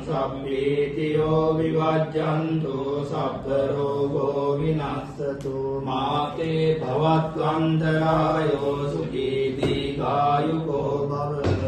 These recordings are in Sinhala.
සබ්බීතියෝ විවජ්ජන්තු සබ්බ රෝගෝ විනස්සතු මාතේ භවත්වන්තරායෝ සුඛී දීඝායුකෝ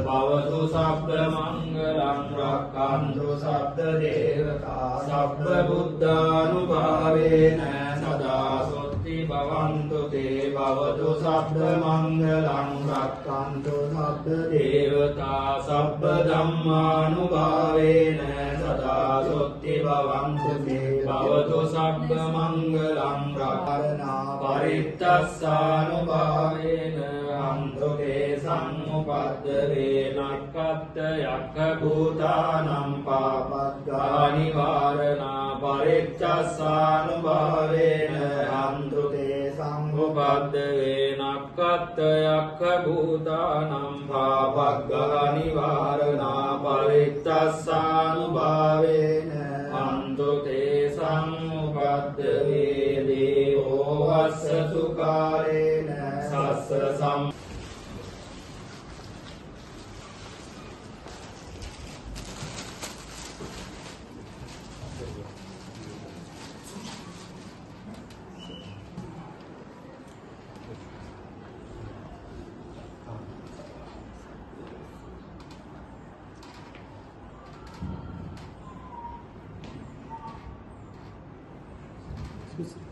භවතු සබ්බ මංගලං රක්ඛන්තු සබ්බ දේවතා සබ්බ බුද්ධානුභාවේන සදා සොත්ති භවන්තු තේ භවතු සබ්බ මංගලං රක්ඛන්තු සබ්බ දේවතා සබ්බ ධම්මානුභාවේන සදා සොත්ති භවන්තු තේ භවතු සබ්බ මංගලං රක්ඛනා පරිත්තස්සානුභාවේන අන්තු තේ සම්මුපද්දවේ නක්ඛත්ත යක්ඛ භූතානම් පාපග්ගානි වාරණා පරිත්තස්සානුභාවේන අන්තු තේ සම්මුපද්දවේ නක්ඛත්ත යක්ඛ භූතානම් පාපග්ගානි වාරණා පරිත්තස්සානුභාවේන අන්තු තේ සම්මුපද්දවේ දේවෝ වස්සතු කාලේන සස්ස සම් Excuse me.